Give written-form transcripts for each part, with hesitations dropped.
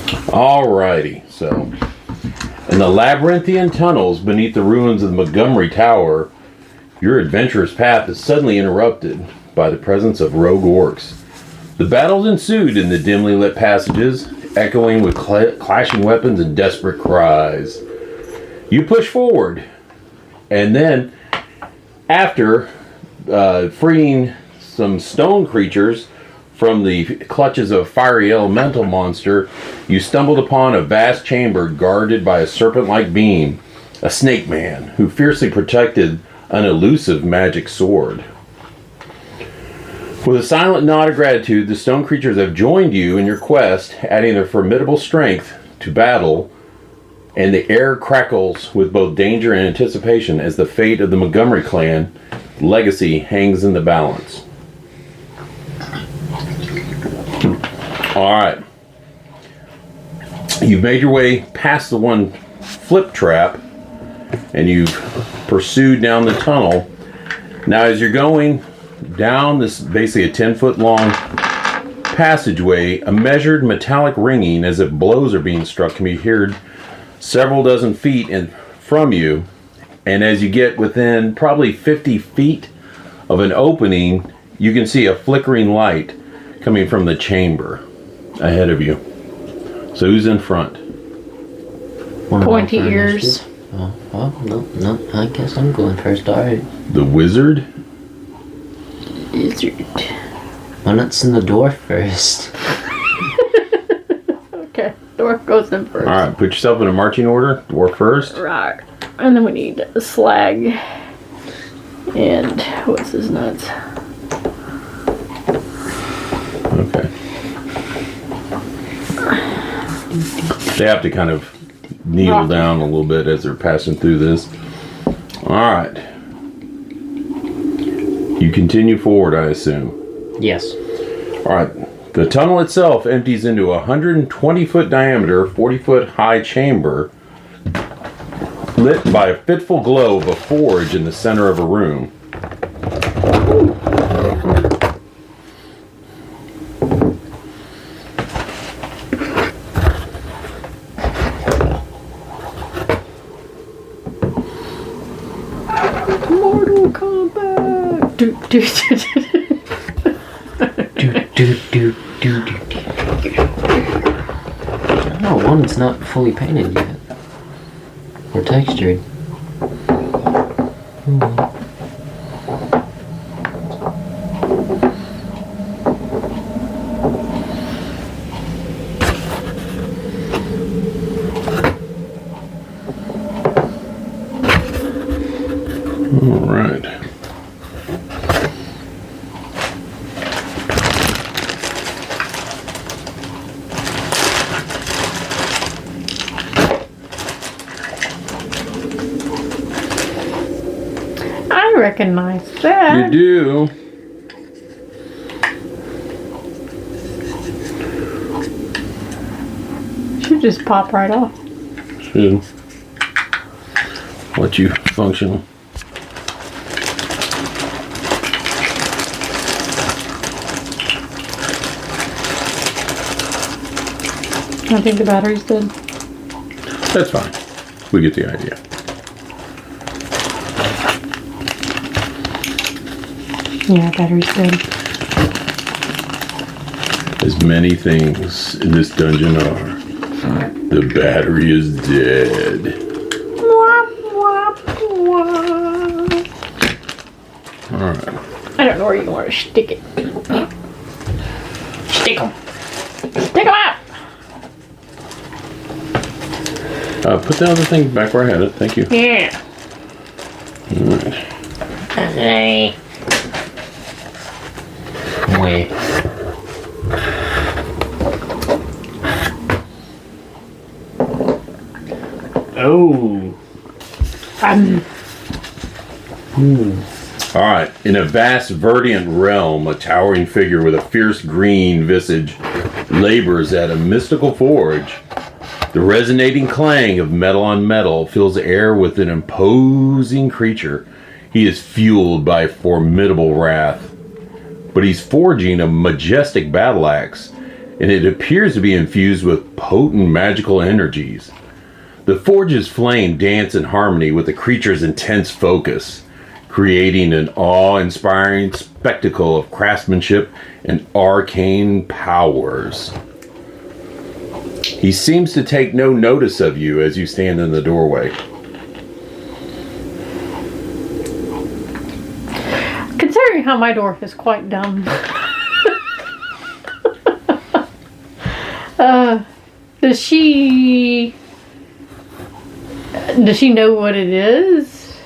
Alrighty, so in the labyrinthian tunnels beneath the ruins of the Montgomery Tower, your adventurous path is suddenly interrupted by the presence of rogue orcs. The battles ensued in the dimly lit passages, echoing with clashing weapons and desperate cries. You push forward, and then, after freeing some stone creatures from the clutches of a fiery elemental monster, you stumbled upon a vast chamber guarded by a serpent-like being, a snake man who fiercely protected an elusive magic sword. With a silent nod of gratitude, the stone creatures have joined you in your quest, adding their formidable strength to battle, and the air crackles with both danger and anticipation as the fate of the Montgomery clan legacy hangs in the balance. Alright. You've made your way past the one flip trap, and you've pursued down the tunnel. Now as you're going down this basically a 10-foot long passageway, a measured metallic ringing as if blows are being struck can be heard several dozen feet from you, and as you get within probably 50 feet of an opening, you can see a flickering light coming from the chamber ahead of you. So who's in front? Pointy ears. No, I guess I'm going first. Alright. The wizard? Wizard. Why not send the dwarf first? Okay, dwarf goes in first. Alright, put yourself in a marching order. Dwarf first. Right. And then we need a slag. And what's his nuts? Okay. They have to kind of kneel down a little bit as they're passing through this. Alright. You continue forward, I assume. Yes. Alright. The tunnel itself empties into a 120-foot diameter, 40-foot high chamber lit by a fitful glow of a forge in the center of a room. Mortal Kombat! No, one's not fully painted yet. Or textured. Alright. I recognize that. You do. Should just pop right off. Should let you function. I think the battery's dead. That's fine. We get the idea. Yeah, battery's dead. As many things in this dungeon are. The battery is dead. Wah, wah, wah. Alright. I don't know where you want to stick it. Stick 'em. Stick 'em out! Put the other thing back where I had it. Thank you. Yeah. Alright. Hey. Wait. Oh. Alright. In a vast verdant realm, a towering figure with a fierce green visage labors at a mystical forge. The resonating clang of metal on metal fills the air with an imposing creature. He is fueled by formidable wrath. But he's forging a majestic battle axe, and it appears to be infused with potent magical energies. The forge's flame dance in harmony with the creature's intense focus, creating an awe-inspiring spectacle of craftsmanship and arcane powers. He seems to take no notice of you as you stand in the doorway. Considering how my dwarf is quite dumb. Does she know what it is?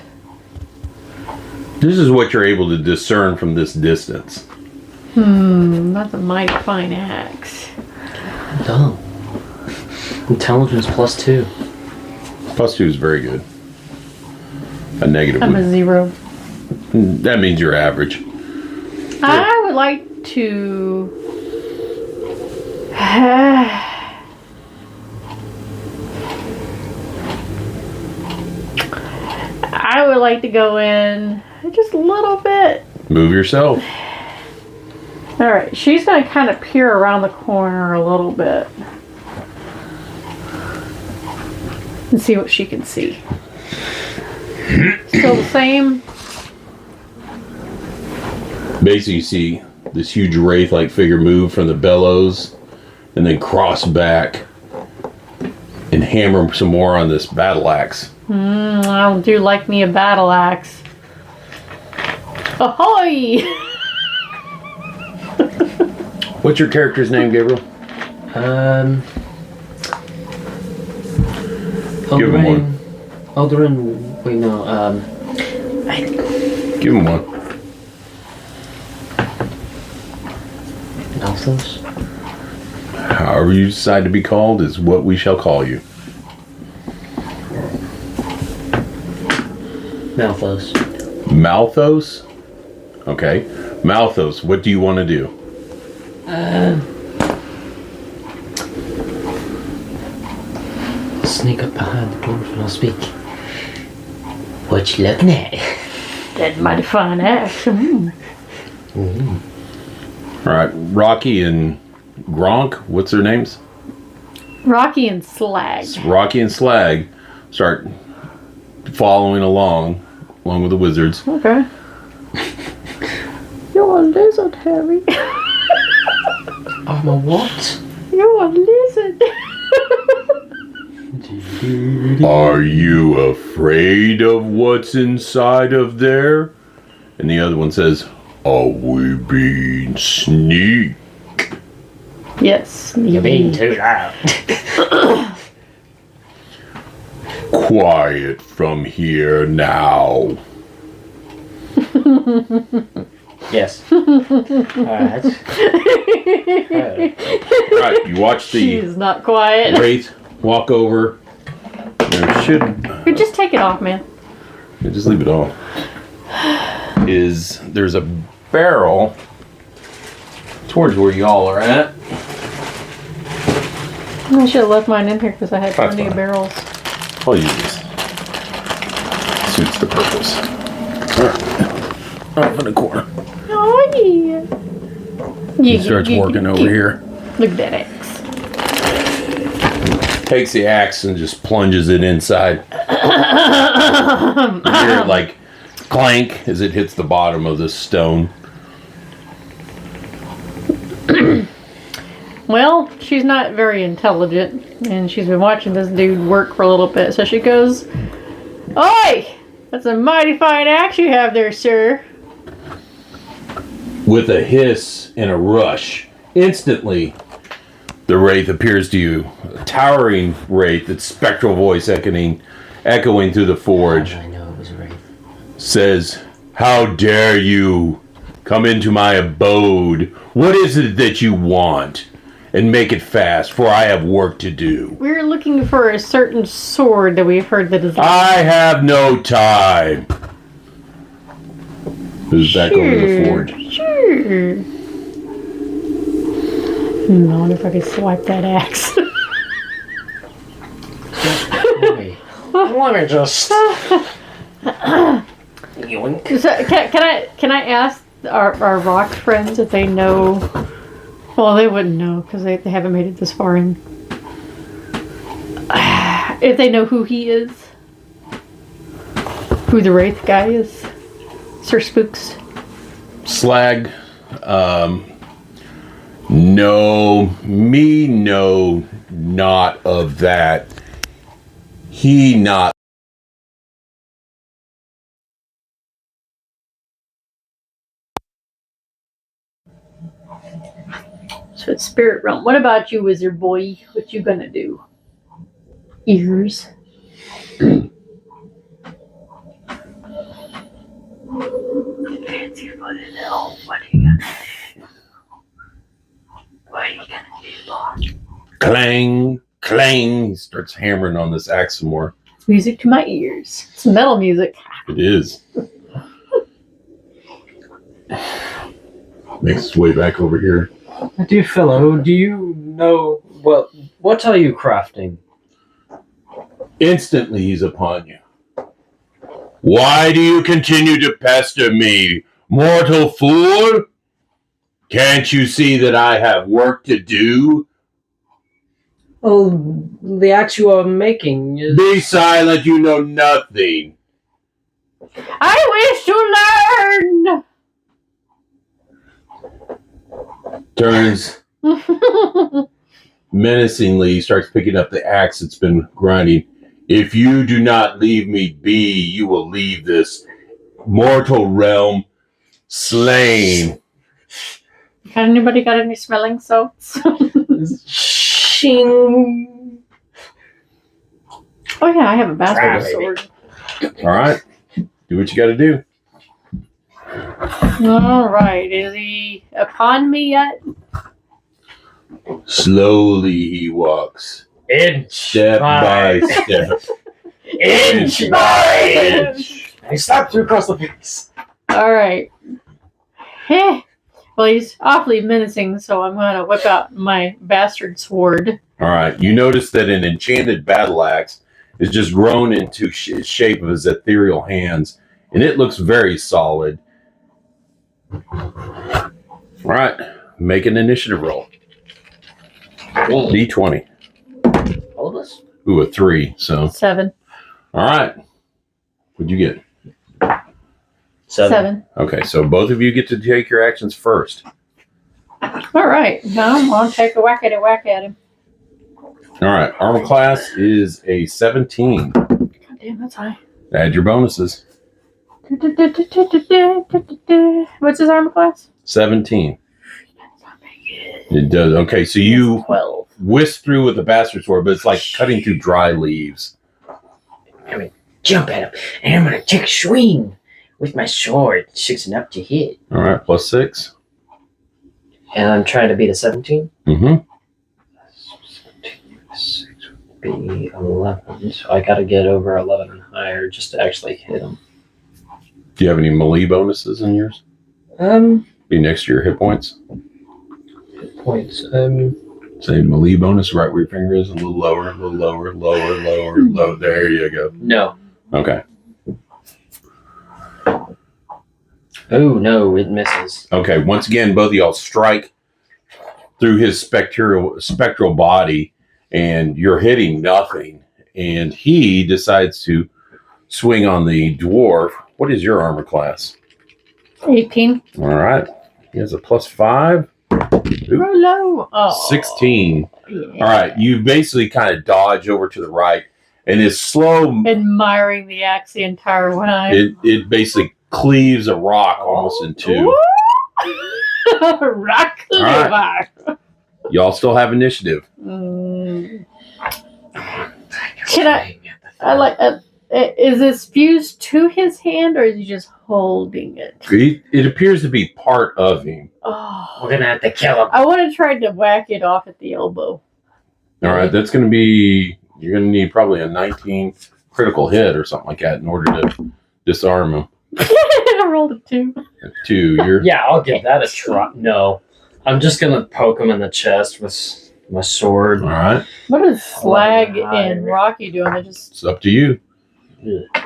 This is what you're able to discern from this distance. That's a mighty fine axe. Oh. Intelligence +2. +2 is very good. A negative I'm a would- 0. That means you're average. I would like to. I would like to go in just a little bit. Move yourself. Alright, she's going to kind of peer around the corner a little bit. And see what she can see. Still the same? Basically, you see this huge wraith-like figure move from the bellows and then cross back and hammer some more on this battle axe. I do like me a battle axe. Ahoy! What's your character's name, Gabriel? Give him one. Alderin, wait, no, Give him one. Malthus? However you decide to be called is what we shall call you. Malthus. Malthos? Okay. Malthos, what do you want to do? Sneak up behind the dwarf and I'll speak. What you looking at? That mighty fine axe. Alright, Rocky and Gronk, what's their names? Rocky and Slag. Rocky and Slag start following along with the wizards. Okay. You're a lizard, Harry. I'm a what? You're a lizard. Are you afraid of what's inside of there? And the other one says, are we being sneak? Yes. You're being too loud. Quiet from here now. Yes. Alright. Alright, you watch the She's not quiet. wraith walk over. There should... You just take it off, man. Yeah, just leave it on. There's a barrel towards where y'all are at. I should have left mine in here because I had That's plenty of fine. barrels. I'll use this. Suits the purpose. Alright. Off in the corner. Oh, yeah. He starts working over here. Look at that axe. Takes the axe and just plunges it inside. You hear it like clank as it hits the bottom of this stone. Well, she's not very intelligent, and she's been watching this dude work for a little bit, so she goes, "Oi! That's a mighty fine axe you have there, sir." With a hiss and a rush, instantly, the wraith appears to you. A towering wraith, its spectral voice echoing through the forge, I know it was a wraith. says, "How dare you come into my abode? What is it that you want? And make it fast, for I have work to do." We're looking for a certain sword that we've heard that is. I have no time. Who's back over to the forge? Sure. I wonder if I could swipe that axe. Wait. Let me just... Yoink. So, can I ask our rock friends if they know? Well, they wouldn't know because they haven't made it this far in. If they know who he is, who the Wraith guy is, Sir Spooks. Slag. No, not of that. He not. So it's spirit realm. What about you, wizard boy? What you gonna do? Ears. Fancy foot in hell. What are you gonna do? What are you gonna do, boy? Clang, clang. He starts hammering on this axe some more. It's music to my ears. It's metal music. It is. Makes its way back over here. Dear fellow, do you know what are you crafting? Instantly, he's upon you. Why do you continue to pester me, mortal fool? Can't you see that I have work to do? Oh, the axe you are making is... Be silent, you know nothing. I wish to learn! Turns menacingly, starts picking up the axe that's been grinding. If you do not leave me be, you will leave this mortal realm slain. Anybody got any smelling salts? Shing. Oh yeah, I have a bastard Right, sword. All right, do what you got to do. All right, is he upon me yet? Slowly he walks, step by step, inch by inch. I slapped you across the face. All right. Heh. Well, he's awfully menacing, so I'm going to whip out my bastard sword. All right, you notice that an enchanted battle axe is just grown into shape of his ethereal hands, and it looks very solid. All right, make an initiative roll. D20. All of us? Ooh, a 3. So, 7. all right. What'd you get? 7. Okay, so both of you get to take your actions first. All right. Now I'm going to take a whack at him. All right, armor class is a 17. God damn, that's high. Add your bonuses. What's his armor class? 17. It does. Okay, so you 12. whisk through with the bastard sword, but it's like cutting through dry leaves. I'm gonna jump at him, and I'm gonna take a swing with my sword, 6 enough to hit. All right, plus 6. And I'm trying to beat a 17. Mm-hmm. 6 would be 11, so I gotta get over 11 and higher just to actually hit him. Do you have any melee bonuses in yours? Be next to your hit points. Hit points. Say melee bonus right where your finger is, a little lower, a little lower, lower. There you go. No. Okay. Oh no, it misses. Okay. Once again, both of y'all strike through his spectral body, and you're hitting nothing. And he decides to swing on the dwarf. What is your armor class? 18. All right. He has a plus 5. Roll low. Oh. 16. Yeah. All right. You basically kind of dodge over to the right, and it's slow. Admiring the axe the entire time. It basically cleaves a rock almost in two. Rock All Y'all still have initiative. Can I like is this fused to his hand, or is he just holding it? It appears to be part of him. Oh, We're gonna have to kill him. I want to try to whack it off at the elbow. All right, that's going to be, you're going to need probably a 19 critical hit or something like that in order to disarm him. I rolled a 2. 2, you're... Yeah, I'll give that a try. No, I'm just gonna poke him in the chest with my sword. All right, What is Slag Oh, and Rocky doing? They just it's up to you.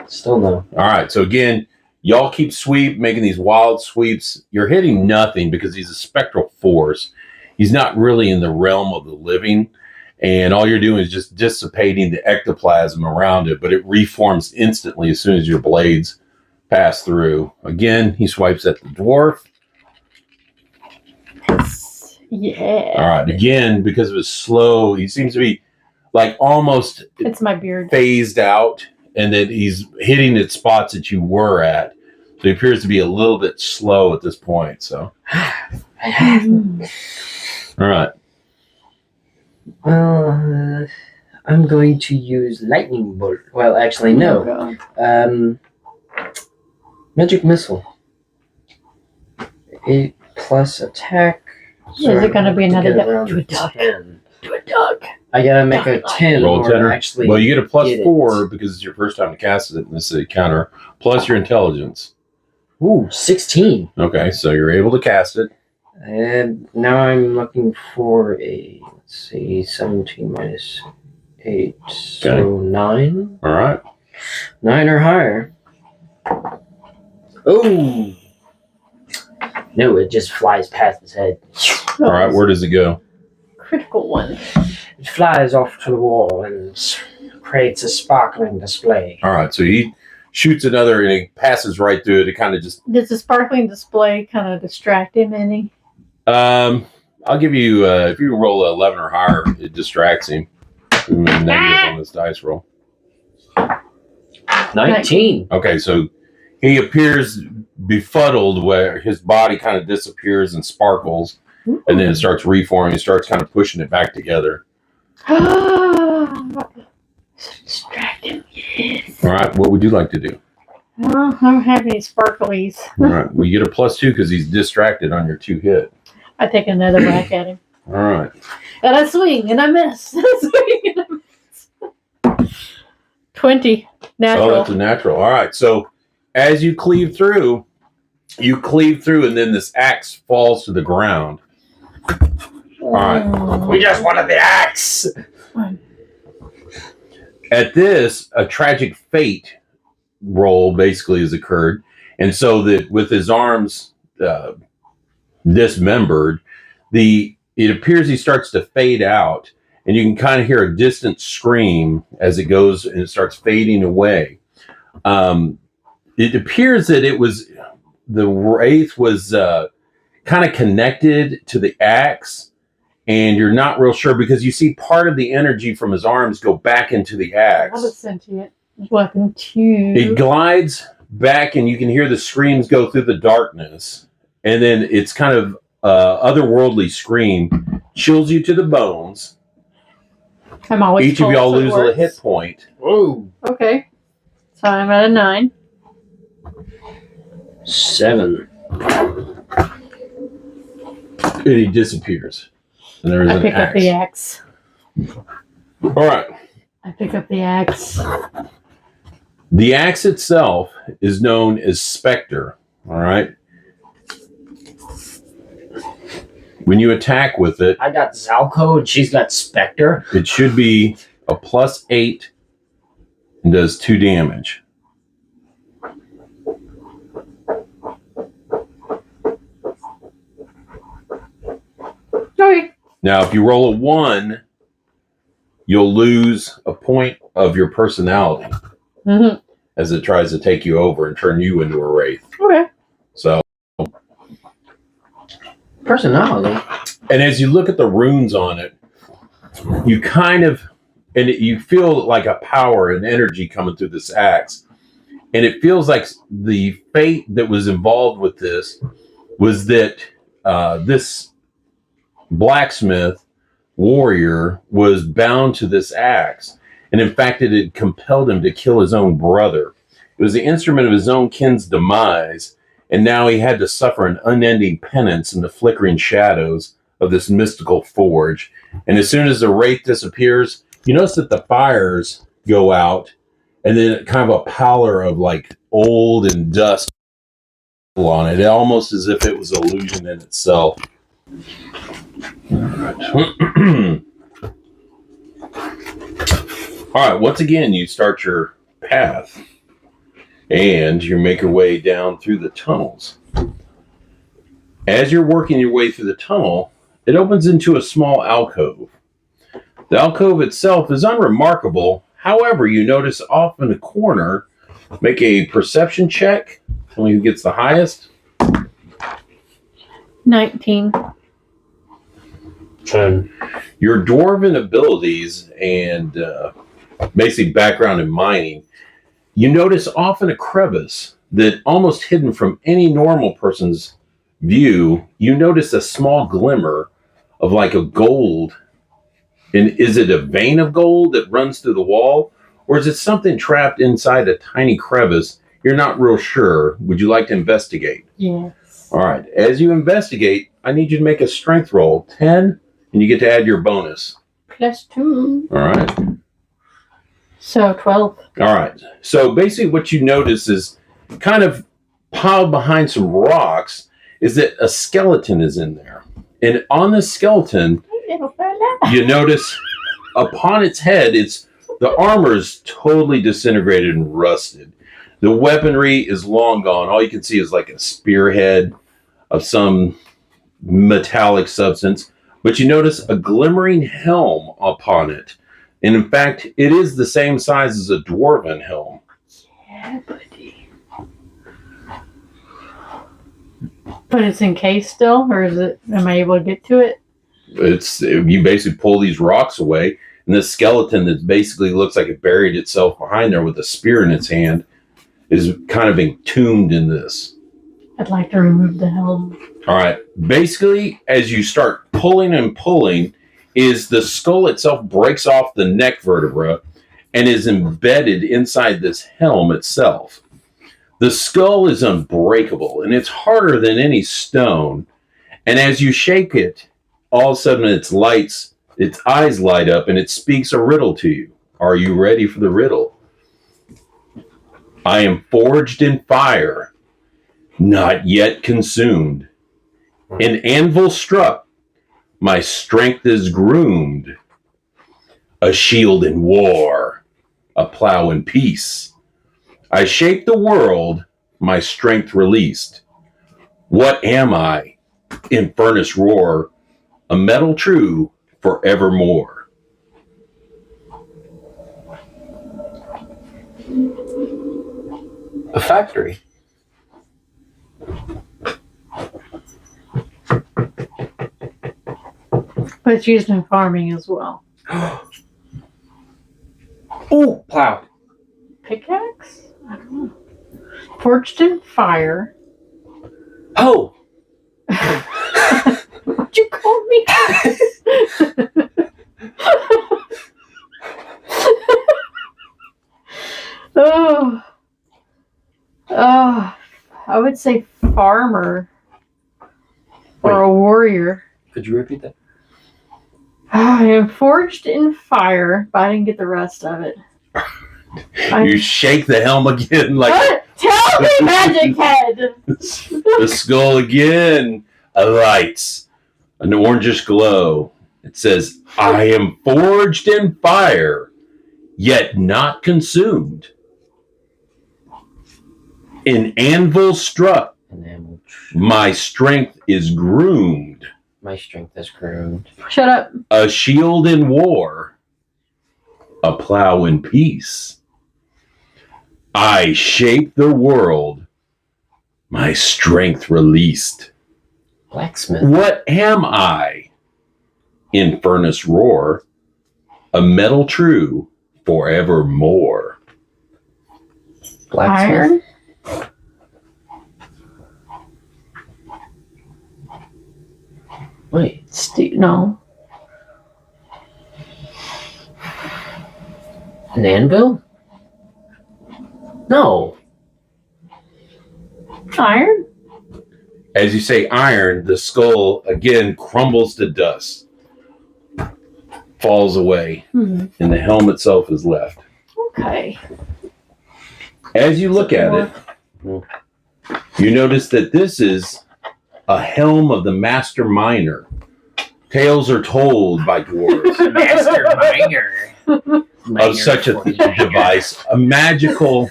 Still no. All right, so again, y'all keep making these wild sweeps. You're hitting nothing because he's a spectral force. he's not really in the realm of the living. And all you're doing is just dissipating the ectoplasm around it, but it reforms instantly as soon as your blades pass through. Again, he swipes at the dwarf. Yeah. All right. Again, because of his slow, he seems to be like almost It's my beard. phased out, and that he's hitting at spots that you were at. So he appears to be a little bit slow at this point. So, all right. Well, I'm going to use lightning bolt. Well, actually, no. Magic missile. 8 plus attack. Is it going to be another duck? Do a duck. Do a duck. I gotta make a 10 Roll or 10. actually. Well, you get a plus get 4 it. because it's your first time to cast it in this counter, plus your intelligence. Ooh, 16. Okay, so you're able to cast it. And now I'm looking for a, let's see, 17 minus 8, so 9. All right. 9 or higher. Oh! No, it just flies past his head. All right, where does it go? Critical one. It flies off to the wall and creates a sparkling display. All right, so he shoots another and it passes right through it. It kind of just... Does the sparkling display kind of distract him any? I'll give you, if you roll 11 or higher, it distracts him. Negative on this dice roll. 19. Okay, so he appears befuddled where his body kind of disappears and sparkles, and then it starts reforming. He starts kind of pushing it back together. So distracting. Yes. All right, what would you like to do? Well, I don't have any sparklies. All right, well, you get a plus 2 because he's distracted on your 2 hit. I take another whack at him. All right. And I swing and I miss. I swing and I miss. 20. Natural. Oh, that's a natural. All right, so as you cleave through, and then this axe falls to the ground. All right. We just wanted the axe! At this, a tragic fate roll basically has occurred. And so that with his arms dismembered, it appears he starts to fade out, and you can kind of hear a distant scream as it goes and it starts fading away. It appears that the wraith was kind of connected to the axe, and you're not real sure because you see part of the energy from his arms go back into the axe. Not a sentient weapon It glides back, and you can hear the screams go through the darkness, and then it's kind of otherworldly scream, chills you to the bones. I'm always Each of y'all lose a hit point. Whoa! Okay. So I'm at a 9. 7. And he disappears. And there is I an pick up axe. the axe. All right. I pick up the axe. The axe itself is known as Spectre. All right. When you attack with it, I got Zalco and she's got Spectre. it should be a plus 8 and does 2 damage. Okay. Now, if you roll a 1, you'll lose a point of your personality Mm-hmm. as it tries to take you over and turn you into a wraith. Okay. So, Personality. and as you look at the runes on it, you kind of, you feel like a power and energy coming through this axe. And it feels like the fate that was involved with this was that this blacksmith warrior was bound to this axe. And in fact, it had compelled him to kill his own brother. It was the instrument of his own kin's demise. And now he had to suffer an unending penance in the flickering shadows of this mystical forge. And as soon as the wraith disappears, you notice that the fires go out, and then kind of a pallor of like old and dust on it, almost as if it was an illusion in itself. All right. All right, once again, you start your path, and you make your way down through the tunnels. As you're working your way through the tunnel, it opens into a small alcove. The alcove itself is unremarkable. However, you notice off in the corner, make a perception check. Tell me who gets the highest. 19. 10. Your dwarven abilities and basic background in mining, you notice off in a crevice that almost hidden from any normal person's view, you notice a small glimmer of like a gold. And is it a vein of gold that runs through the wall? Or is it something trapped inside a tiny crevice? You're not real sure. Would you like to investigate? Yes. All right. As you investigate, I need you to make a strength roll. 10, and you get to add your bonus. +2. All right. So 12. All right. So basically what you notice is kind of piled behind some rocks is that a skeleton is in there. And on this skeleton, Little fella. you notice upon its head, the armor is totally disintegrated and rusted. The weaponry is long gone. All you can see is like a spearhead of some metallic substance. But you notice a glimmering helm upon it. And in fact, it is the same size as a dwarven helm. Yeah, buddy. But it's encased still, or is it? Am I able to get to it? You basically pull these rocks away, and this skeleton that basically looks like it buried itself behind there with a spear in its hand is kind of entombed in this. I'd like to remove the helm. All right. Basically, as you start pulling and pulling, is the skull itself breaks off the neck vertebra and is embedded inside this helm itself. The skull is unbreakable, and it's harder than any stone. And as you shake it, all of a sudden its eyes light up, and it speaks a riddle to you. Are you ready for the riddle? I am forged in fire, not yet consumed. An anvil struck, my strength is groomed. A shield in war, a plow in peace. I shape the world, my strength released. What am I? In furnace roar, a metal true forevermore. A factory. But it's used in farming as well. Oh, plow. Pickaxe? I don't know. Forged in fire. Oh. What'd you call me? I would say farmer or a warrior. Could you repeat that? I am forged in fire, but I didn't get the rest of it. You shake the helm again like What? Tell me, Magic Head! the skull again lights an orangish glow. It says, I am forged in fire, yet not consumed. An anvil struck, my strength is groomed. My strength is groomed. Shut up. A shield in war, a plow in peace. I shape the world, my strength released. Blacksmith. What am I? In furnace roar, a metal true forevermore. Blacksmith. Iron? Wait. No. An anvil? No. Iron? As you say iron, the skull again crumbles to dust, falls away, and the helm itself is left. Okay. As you look at it, you notice that this is a helm of the master miner. Tales are told by dwarves Master miner. of such a device, a magical.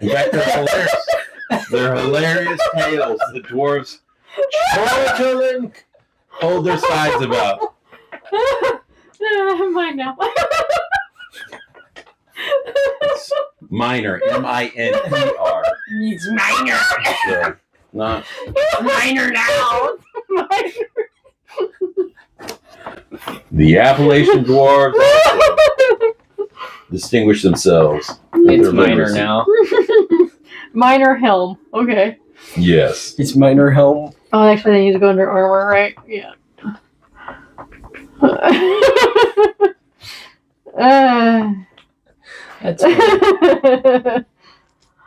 In fact, they're hilarious. They're hilarious tales. The dwarves Children, hold their sides about. Mine now. It's minor, M-I-N-E-R. It's minor. So, not Minor now. the Appalachian dwarves also distinguish themselves. with It's their minor literacy. now. Minor helm. Okay. Yes. It's minor helm. Oh, actually, they need to go under armor, right? Yeah. That's funny.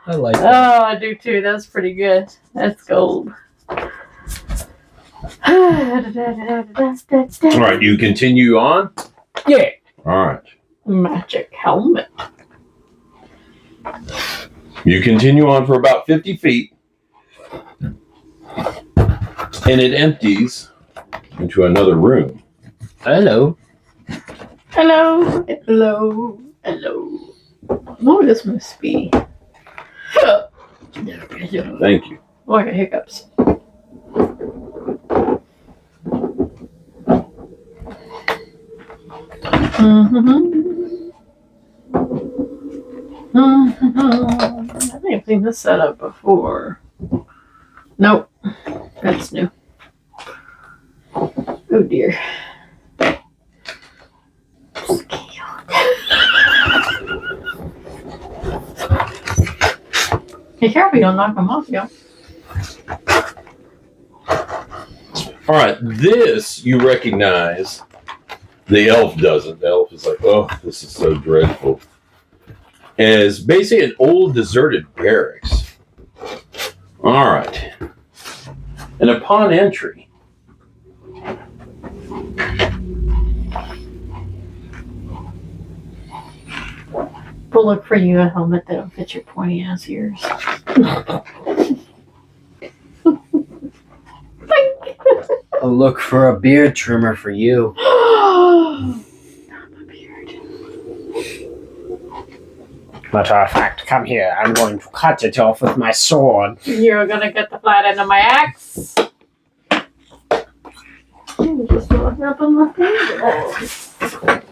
I like that. Oh, I do too. That's pretty good. That's gold. All right, you continue on. Yeah. All right, Magic helmet. you continue on for about 50 feet, and it empties into another room. Hello. Hello. Hello. Hello. Oh, this must be. Thank you. Oh, I got hiccups. I think I've seen this setup before. Nope. That's new. Oh dear. Be careful you don't knock them off, yo. All right, this you recognize. The elf doesn't. The elf is like, oh, this is so dreadful. As basically an old deserted barracks. All right. And upon entry, We'll look for you a helmet that'll fit your pointy ass ears. I'll look for a beard trimmer for you. Not my beard. Matter of fact, come here. I'm going to cut it off with my sword. You're gonna get the flat end of my axe. Just walking up on my finger.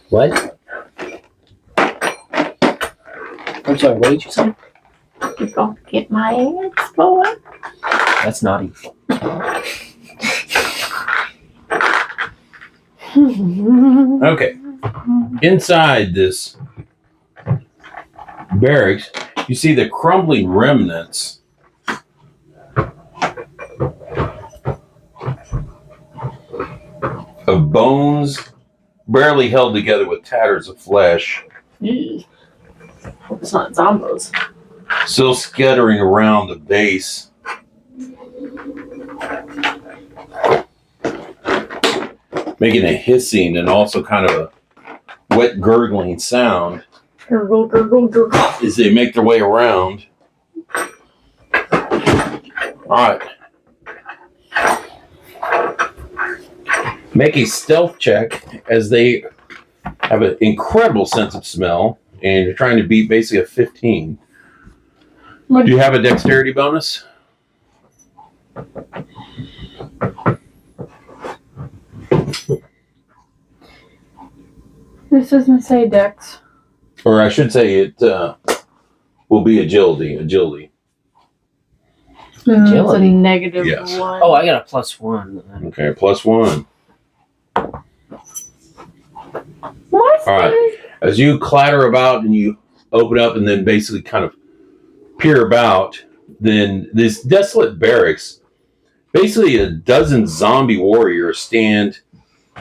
What? I'm sorry, what did you say? You're gonna get my axe, boy. That's naughty. okay. Inside this barracks, you see the crumbling remnants of bones barely held together with tatters of flesh, Ew. Hope it's not zombos. still scattering around the base. Making a hissing and also kind of a wet gurgling sound Gurgle, gurgle, gurgle. as they make their way around. Alright. Make a stealth check as they have an incredible sense of smell and you're trying to beat basically a 15. Do you have a dexterity bonus? This doesn't say dex. Or I should say it will be agility. It's a Agility? negative Yes. 1. Oh, I got a +1. Okay, +1. What? All right. As you clatter about and you open up and then basically kind of peer about, then this desolate barracks, basically a dozen zombie warriors stand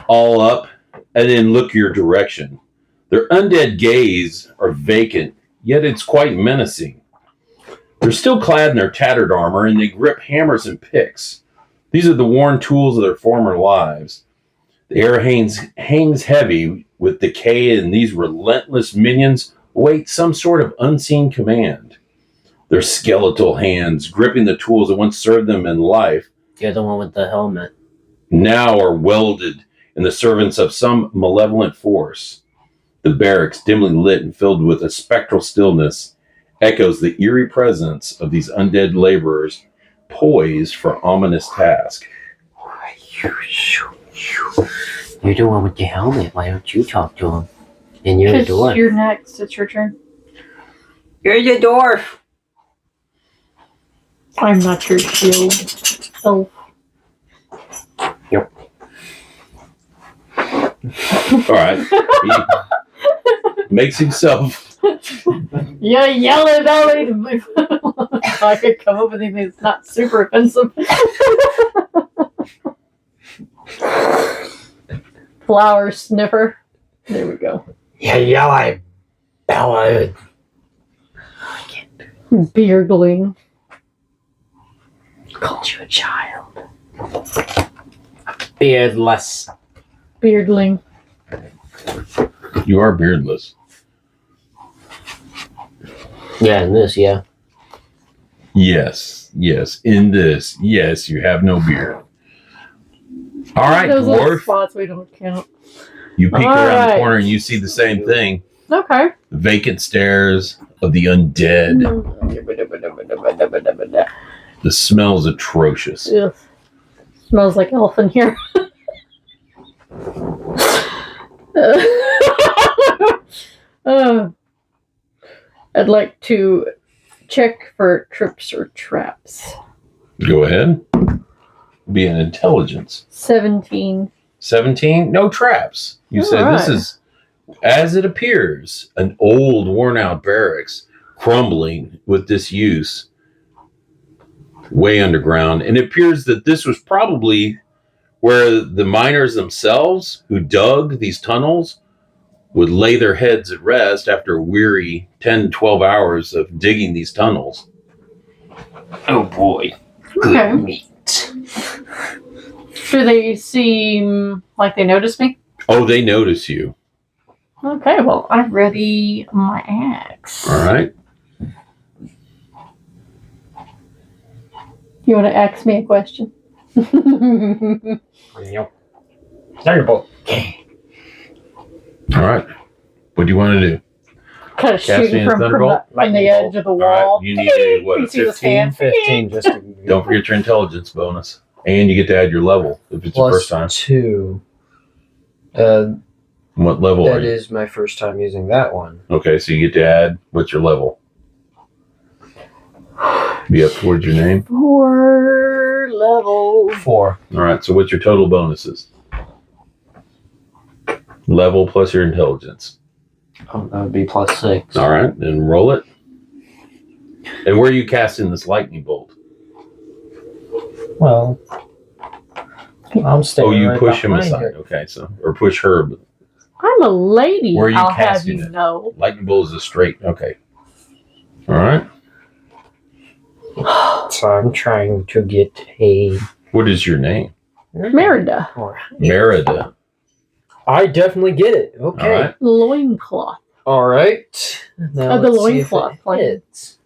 all up and then look your direction. Their undead gaze are vacant, yet it's quite menacing. They're still clad in their tattered armor and they grip hammers and picks. These are the worn tools of their former lives. The air hangs heavy with decay, and these relentless minions await some sort of unseen command. Their skeletal hands, gripping the tools that once served them in life, You're the one with the helmet. now are welded in the servants of some malevolent force. The barracks, dimly lit and filled with a spectral stillness, echoes the eerie presence of these undead laborers poised for ominous task. You're the one with the helmet. Why don't you talk to him? And you're the Because dwarf. you're next. It's your turn. You're the dwarf. I'm not your shield. Oh. Yep. All right. He makes himself. Yeah, yellow bellied. I could come up with anything that's not super offensive. Flower sniffer. There we go. Yeah, yellow bellied. Beardling. Called you a child. Beardless. Beardling. You are beardless. Yeah, in this, yeah. Yes. In this, yes, you have no beard. All right, Those little dwarf. spots we don't count. You peek All around the right. corner and you see the same thing. Okay. The vacant stares of the undead. The smell is atrocious. Ugh. Smells like elf in here. I'd like to check for trips or traps. Go ahead. Be an intelligence. 17. 17? No traps. You All say this right. is, as it appears, an old, worn out barracks crumbling with disuse way underground. And it appears that this was probably where the miners themselves who dug these tunnels would lay their heads at rest after a weary 10, 12 hours of digging these tunnels. Oh boy. Good Okay. meat. Do they seem like they notice me? Oh, they notice you. Okay, well, I'm ready my axe. All right. You want to ask me a question? Yep. Thunderbolt. All right. What do you want to do? Kind of Casting shooting a from thunderbolt? the edge of the All wall. right. You need a, what, You a see this 15? hand? 15 just to Don't forget your intelligence bonus. And you get to add your level if it's your plus first time. 2. What level are That you? is my first time using that one. Okay, so you get to add, what's your level? Be up towards your name. 4 level. 4. All right, so what's your total bonuses? Level plus your intelligence. Oh, that would be plus 6. All right, then roll it. And where are you casting this lightning bolt? Well, I'm staying. Oh, you right push him behind aside. her. Okay, so, or push her. But I'm a lady. Where are you I'll have casting you it? know. lightning bolt is a straight. Okay. All right. So I'm trying to get a. What is your name? Merida. Merida. I definitely get it. Okay. All right. Loincloth. All right. Now The let's see if loincloth, it like- hits.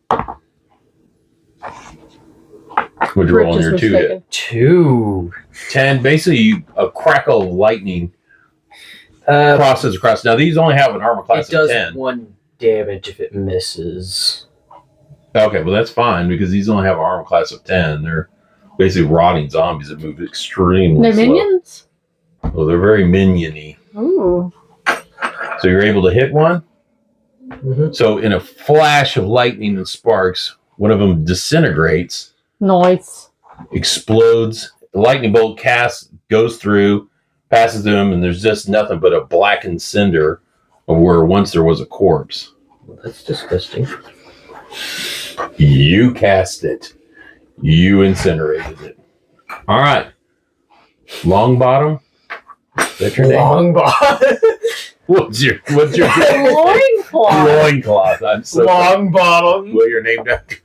Would you roll on Bridges your was 2 hit? taken. 2. 10. Basically, a crackle of lightning crosses across. Now, these only have an armor It class of does 10. 1 damage if it misses. Okay, well, that's fine because these only have an armor class of 10. They're basically rotting zombies that move extremely No slow. minions? Oh, they're very minion-y. Ooh. So you're able to hit one. Mm-hmm. So in a flash of lightning and sparks, one of them disintegrates, Nice. explodes. The lightning bolt goes through, passes through him, and there's just nothing but a blackened cinder of where once there was a corpse. Well, that's disgusting. You cast it. You incinerated it. All right. Longbottom. Is that your name? Longbottom. What's your Loincloth. loincloth? I'm so Longbottom. well, you're named after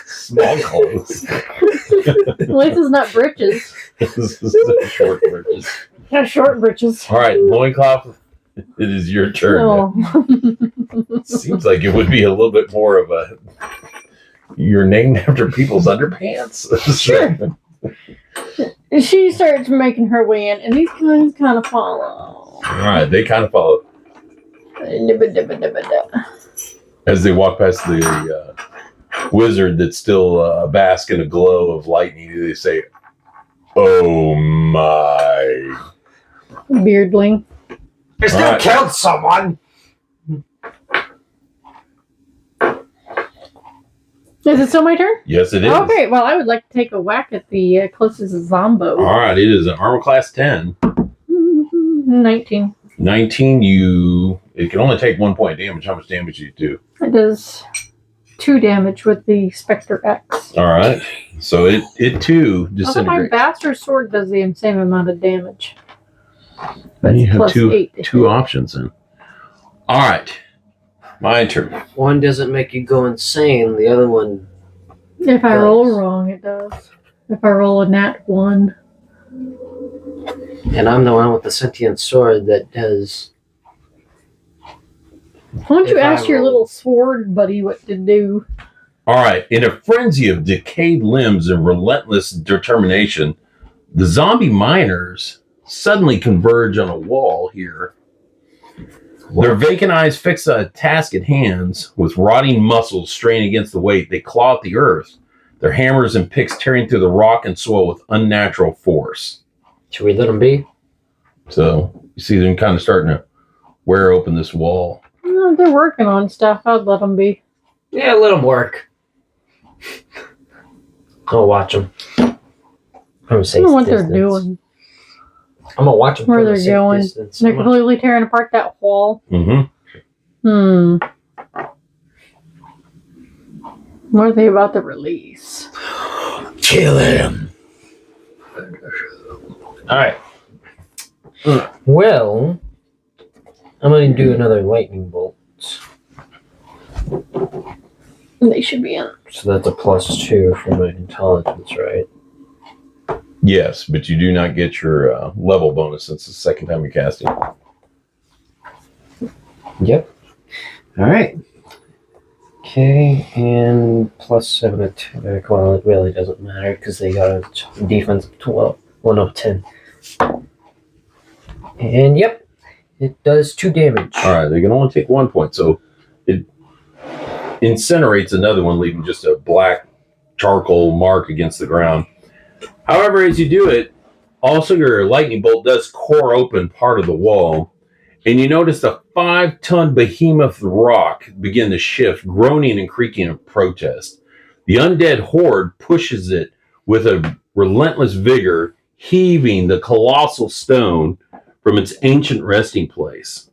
small clothes. At least it's not britches. This is short bridges. Not short britches. All right, loincloth. It is your turn. Oh. Seems like it would be a little bit more of a. You're named after people's underpants. Sure. She starts making her way in, and these guys kind of follow. All right, they kind of follow as they walk past the wizard that's still bask in a glow of lightning. They say, "Oh my!" Beardling. I still killed someone. Is it still my turn? Yes, it is. Okay, well, I would like to take a whack at the closest Zombo. All right, it is an armor class 10. 19. 19, it can only take 1 point damage. How much damage do you do? It does 2 damage with the Spectre X. All right, so it too Also, my disintegrates. Bastard Sword does the same amount of damage. But You it's have plus 8 to two hit. options then. All right, my turn. One doesn't make you go insane. The other one. If I roll wrong, it does. If I roll a nat 1. And I'm the one with the sentient sword that does. Why don't you If I ask your roll- little sword buddy what to do? All right, in a frenzy of decayed limbs and relentless determination, the zombie miners suddenly converge on a wall here. Their vacant eyes fix a task at hands, with rotting muscles straining against the weight. They claw at the earth, their hammers and picks tearing through the rock and soil with unnatural force. Should we let them be? So you see them kind of starting to wear open this wall. Well, if they're working on stuff, I'd let them be. Yeah, let them work. I'll watch them. I'm gonna I don't know what they're doing. I'm gonna watch them Where from a they're safe going. distance. They're completely tearing apart that wall. Mm-hmm. What are they about to release? Kill him. All right. Well, I'm gonna do another lightning bolt. They should be in. So that's a +2 for my intelligence, right? Yes, but you do not get your level bonus since it's the second time you're casting. Yep. All right. Okay, and +7 attack. Well, it really doesn't matter because they got a defense of 12. Well, no, 10. And yep, it does 2 damage. All right, they can only take 1 point, so it incinerates another one, leaving just a black charcoal mark against the ground. However, as you do it, also your lightning bolt does core open part of the wall, and you notice a 5-ton behemoth rock begin to shift, groaning and creaking in protest. The undead horde pushes it with a relentless vigor, heaving the colossal stone from its ancient resting place.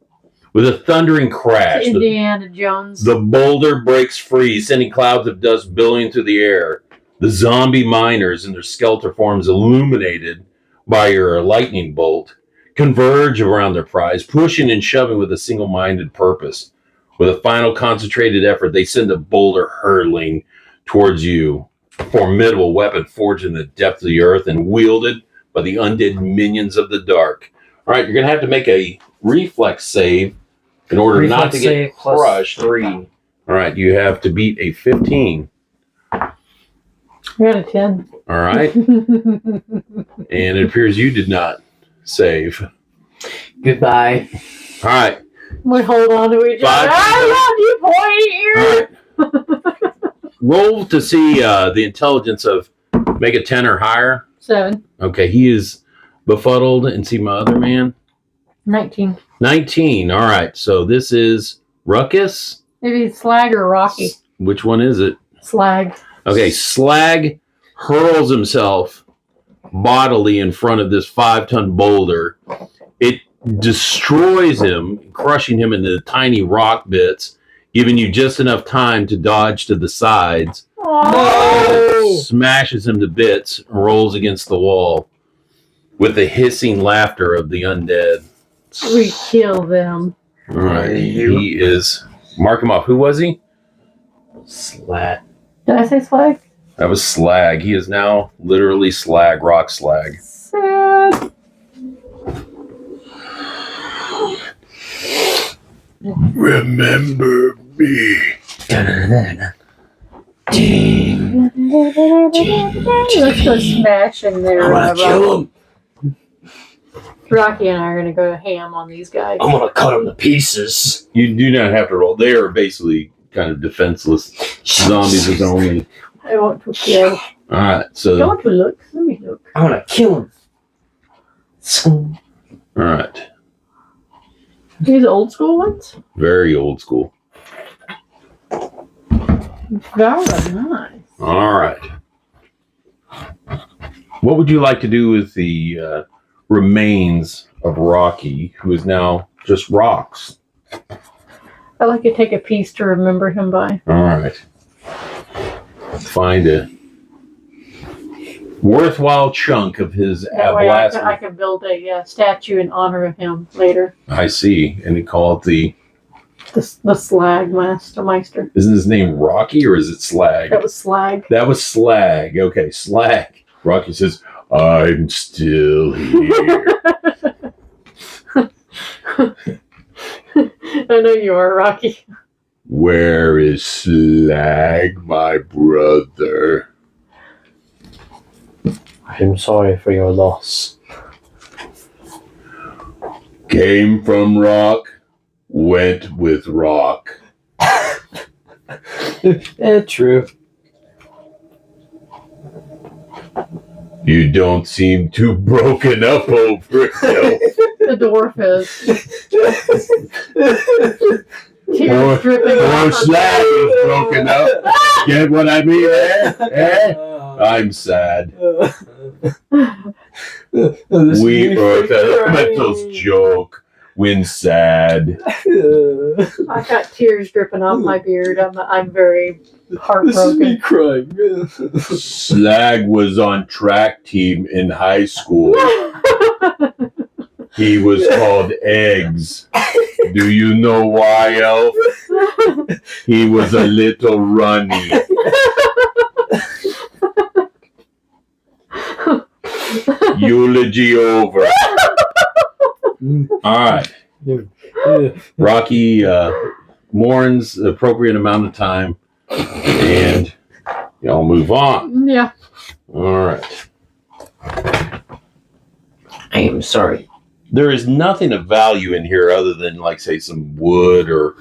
With a thundering crash, Indiana Jones. the boulder breaks free, sending clouds of dust billowing through the air. The zombie miners in their skeletal forms, illuminated by your lightning bolt, converge around their prize, pushing and shoving with a single-minded purpose. With a final concentrated effort, they send the boulder hurtling towards you, a formidable weapon forged in the depth of the earth and wielded by the undead minions of the dark. All right, you're going to have to make a reflex save in order not to get crushed. +3. All right, you have to beat a 15. I got a 10. All right, and it appears you did not save. Goodbye. All right. We hold on to each other. 5. I love you, boy. All right. Roll to see the intelligence of make a 10 or higher. 7. Okay, he is befuddled. And see my other man? 19. 19. All right, so this is Ruckus. Maybe Slag or Rocky. Which one is it? Slag. Okay, Slag hurls himself bodily in front of this 5-ton boulder. It destroys him, crushing him into tiny rock bits, giving you just enough time to dodge to the sides. Oh. Smashes him to bits and rolls against the wall with the hissing laughter of the undead. We kill them. All right, he is. Mark him off. Who was he? Slat. Did I say Slag? That was Slag. He is now literally Slag, rock Slag. Sad. Remember me. Let's go smashing there. Kill him. Rocky and I are going to go ham on these guys. I'm gonna cut him to pieces. You do not have to roll. They are basically kind of defenseless zombies as only. I want to kill. All right, so I want to look. Let me look. I want to kill him. all right, These old school ones? very old school. Very nice. All right. What would you like to do with the remains of Rocky, who is now just rocks? I'd like to take a piece to remember him by. All right. Find a worthwhile chunk of his That way I blast. can build a statue in honor of him later. I see. And they call it the. The Slag Meister. Isn't his name Rocky or is it Slag? That was Slag. That was Slag. Okay, Slag. Rocky says, I'm still here. I know you are, Rocky. Where is Slag, my brother? I'm sorry for your loss. Came from rock, went with rock. True. You don't seem too broken up over it, though. The dwarf is. Tears dripping Poor off her Slag is broken up. Get what I mean, eh? I'm sad. We Earth Elementals joke when sad. I got tears dripping off my beard. I'm very heartbroken. crying. Slag was on track team in high school. He was called Eggs. Do you know why, Elf? He was a little runny. Eulogy over. All right. Rocky mourns the appropriate amount of time, and y'all move on. Yeah. All right. I am sorry. There is nothing of value in here other than, like, say, some wood or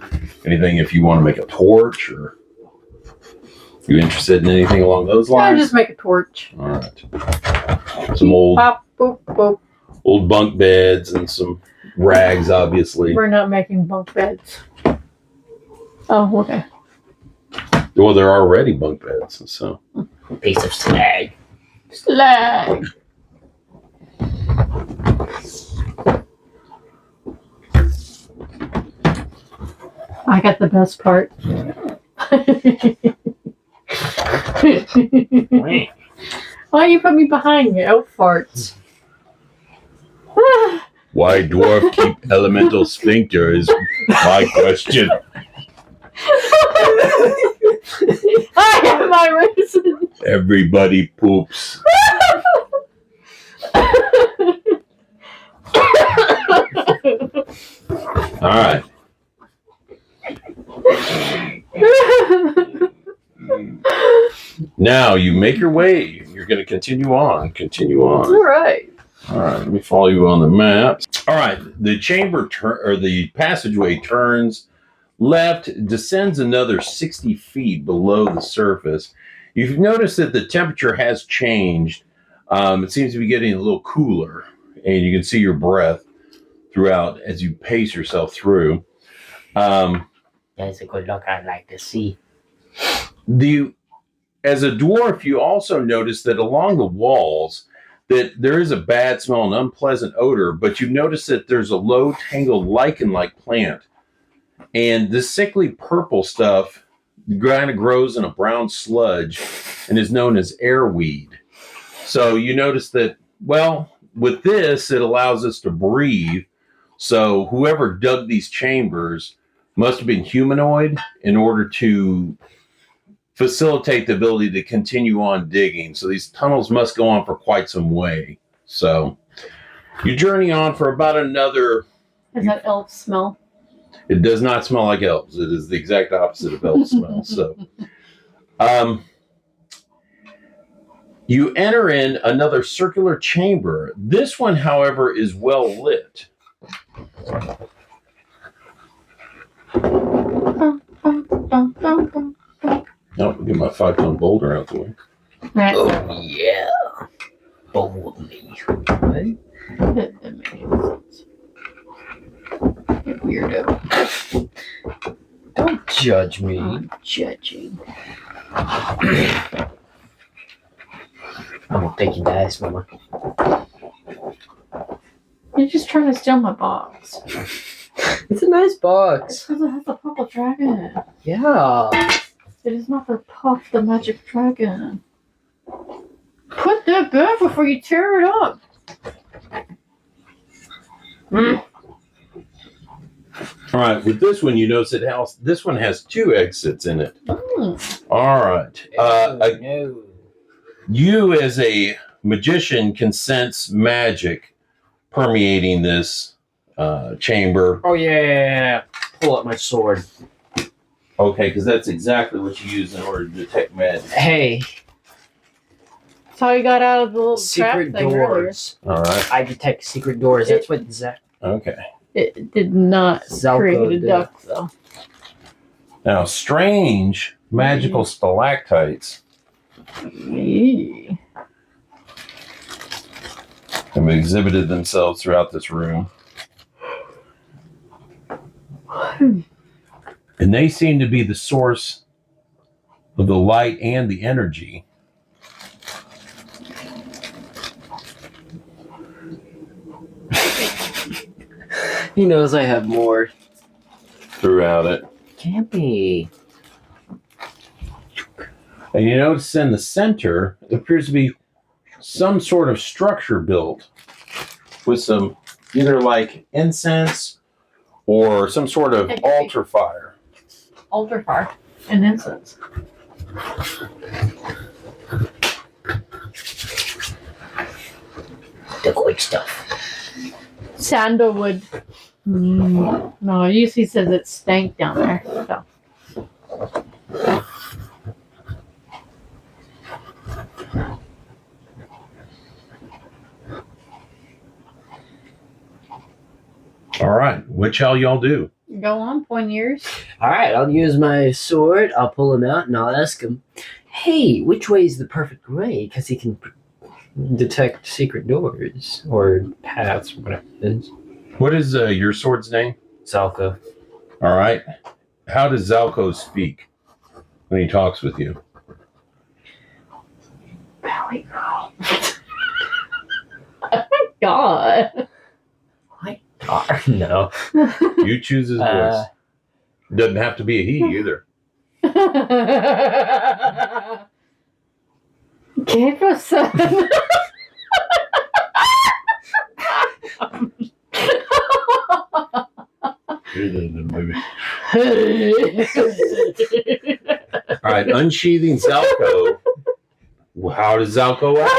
anything if you want to make a torch, or you interested in anything along those I'll lines? just make a torch. All right. Some old Pop, boop, boop. old bunk beds and some rags, obviously. We're not making bunk beds. Oh, okay. Well, they're already bunk beds, so. A piece of slag. Slag. I got the best part. Why you put me behind you? Elf farts. Why dwarf keep elemental sphincter is my question. I have my reason. Everybody poops. All right. Now you make your way. You're going to continue on. Continue on. All right. All right. Let me follow you on the map. All right. The chamber or the passageway turns left, descends another 60 feet below the surface. You've noticed that the temperature has changed. It seems to be getting a little cooler, and you can see your breath throughout as you pace yourself through. That's a good look I'd like to see. As a dwarf, you also notice that along the walls that there is a bad smell, an unpleasant odor, but you notice that there's a low tangled lichen-like plant. And this sickly purple stuff kind of grows in a brown sludge and is known as airweed. So you notice that, well, with this, it allows us to breathe. So whoever dug these chambers must have been humanoid in order to facilitate the ability to continue on digging. So these tunnels must go on for quite some way. So you journey on for about another... Is that elf smell? It does not smell like elves. It is the exact opposite of elf smell. So you enter in another circular chamber. This one, however, is well lit. No, get my 5-ton boulder out the way. Right. Oh, yeah. Boldly. Right? That makes sense. You weirdo. Don't judge me. I'm judging. I'm gonna take your dice, Mama. You're just trying to steal my box. It's a nice box. Because it has the purple dragon. Yeah. It is not the Puff the Magic Dragon. Put that back before you tear it up. All right, with this one, you notice this one has 2 exits in it. All right. No. You, as a magician, can sense magic permeating this chamber. Oh, yeah. Pull up my sword. Okay, because that's exactly what you use in order to detect magic. Hey, That's how you got out of the little secret trap thing earlier. doors. All right. I detect secret doors. That's what Zach. Okay. It did not Zalko create a did. duck, though. Now, strange magical stalactites Eee. have exhibited themselves throughout this room. And they seem to be the source of the light and the energy. He knows I have more. Throughout it. Can't be. And you notice in the center, there appears to be some sort of structure built with some either like incense or some sort of altar fire. Altar fire and incense. The quick stuff. Sandalwood. No, usually says it stank down there. So. All right, what shall y'all do? Go on, Poigneurs. Alright, I'll use my sword. I'll pull him out and I'll ask him, hey, which way is the perfect way? Because he can detect secret doors or paths or whatever it is. What is your sword's name? Zalko. All right. How does Zalko speak when he talks with you? Valley girl. Oh my god. No. You choose his voice. Doesn't have to be a he either. Give us some. All right, unsheathing Zalko. How does Zalko act?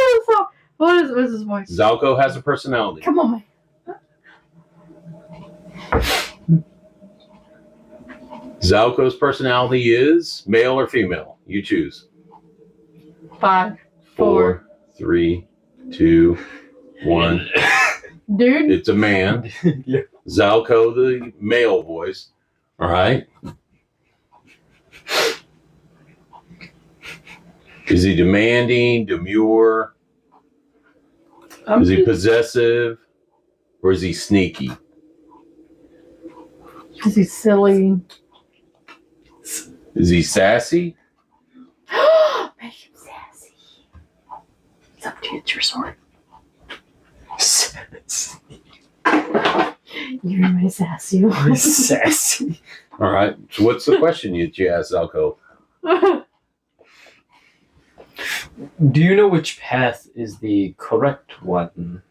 What's his voice? Zalko has a personality. Come on, man. Zalko's personality is male or female. You choose. 5, 4, 3, 2, 1. Dude. It's a man. Yeah. Zalko, the male voice. All right. Is he demanding, demure? Is he possessive? Or is he sneaky? Is he silly? Is he sassy? Make him sassy. It's up to you. It's your sword. You're my sassy one. Sassy. All right. So what's the question you asked Zalko? Do you know which path is the correct one?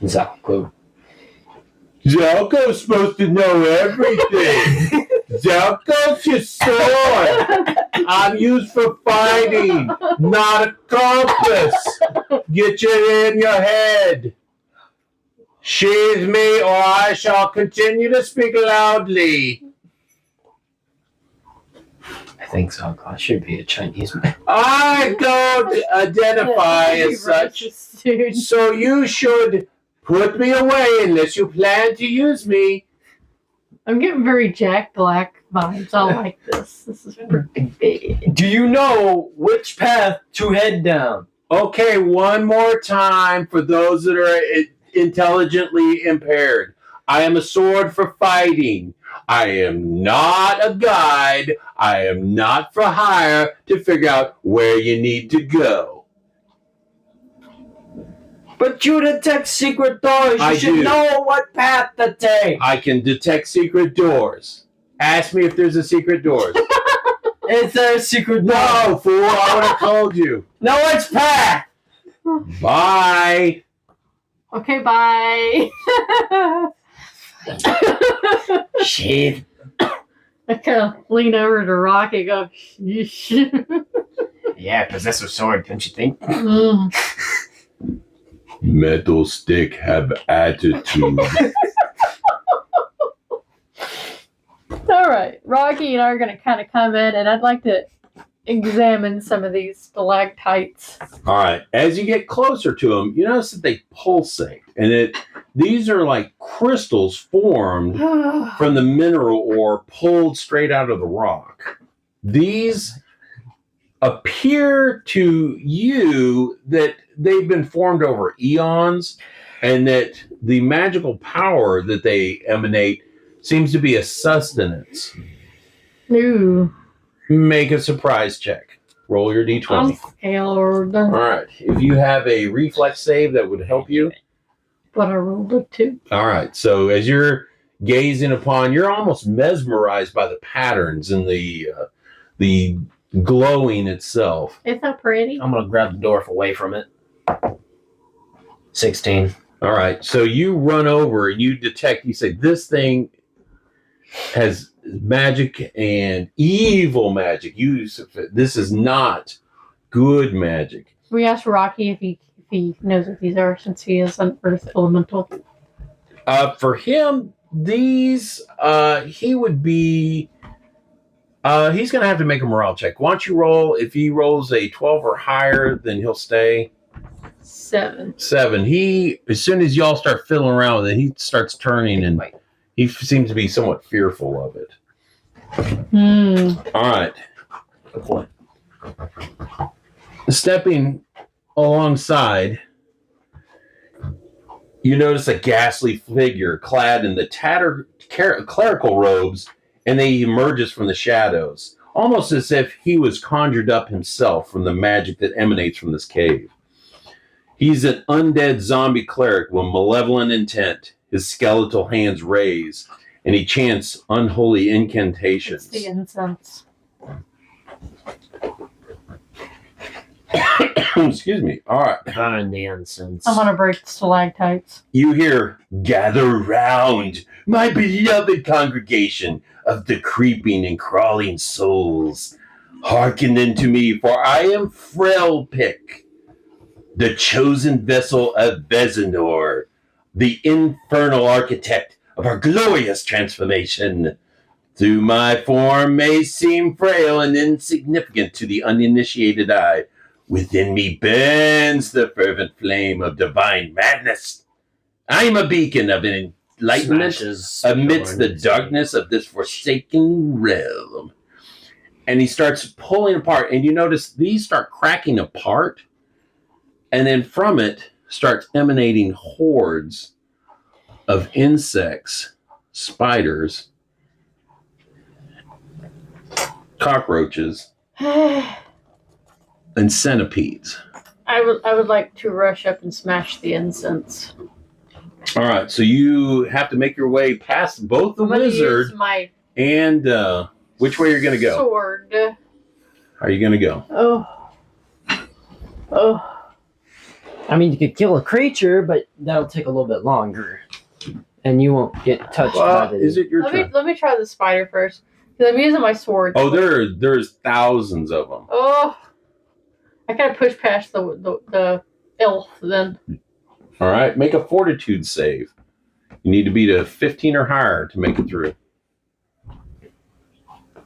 Zalko. Zalko's supposed to know everything. Zalko's your sword. I'm used for fighting, not a compass. Get it in your head. Sheathe me, or I shall continue to speak loudly. I think Zalko. I should be a Chinese man. I don't identify as such, Dude. so you should put me away unless you plan to use me. I'm getting very Jack Black vibes. I like this. This is pretty big. Do you know which path to head down? Okay, one more time for those that are intelligently impaired. I am a sword for fighting. I am not a guide. I am not for hire to figure out where you need to go. But you detect secret doors. You should know what path to take. I can detect secret doors. Ask me if there's a secret door. Is there a secret door? No, fool, I would have told you. No, it's path. Bye. Okay, bye. Shit. I kind of lean over to Rocky and go, sheesh. Yeah, possessor sword, don't you think? Metal stick have attitude. All right, Rocky and I are going to kind of come in, and I'd like to examine some of these stalactites. All right. As you get closer to them, you notice that they pulsate, and these are like crystals formed from the mineral ore pulled straight out of the rock. These appear to you that they've been formed over eons, and that the magical power that they emanate seems to be a sustenance. Ooh. Make a surprise check. Roll your d20. I'm scared. All right. If you have a reflex save, that would help you. But I rolled a 2. All right. So as you're gazing upon, you're almost mesmerized by the patterns and the glowing itself. Isn't that pretty? I'm gonna grab the dwarf away from it. 16. All right. So you run over and you detect. You say this thing has magic and evil magic. This is not good magic. We asked Rocky if he knows what these are, since he is an earth elemental. For him, these he would be. He's going to have to make a morale check. Why don't you roll? If he rolls a 12 or higher, then he'll stay. 7. 7. He, as soon as y'all start fiddling around with it, he starts turning, and he seems to be somewhat fearful of it. All right. Stepping alongside, you notice a ghastly figure clad in the tattered clerical robes, and he emerges from the shadows, almost as if he was conjured up himself from the magic that emanates from this cave. He's an undead zombie cleric with malevolent intent, his skeletal hands raised, and he chants unholy incantations. It's the incense. Excuse me. All right. Burn the incense. I want to break the stalactites. You hear, "Gather round, my beloved congregation of the creeping and crawling souls. Hearken unto me, for I am Frailpick, the chosen vessel of Vezinor, the infernal architect of our glorious transformation. Though my form may seem frail and insignificant to the uninitiated eye, within me burns the fervent flame of divine madness. I am a beacon of enlightenment amidst the darkness of this forsaken realm." And he starts pulling apart, and you notice these start cracking apart, and then from it starts emanating hordes of insects, spiders, cockroaches, and centipedes. I would like to rush up and smash the incense. All right, so you have to make your way past both the I'm gonna wizard use my and which way you're going to go? sword. How are you going to go? Oh. I mean, you could kill a creature, but that'll take a little bit longer. And you won't get touched by the... Is it your turn? Let me try the spider first. Because I'm using my sword. Oh, there's thousands of them. Oh. I gotta push past the elf then. All right, make a fortitude save. You need to beat a 15 or higher to make it through.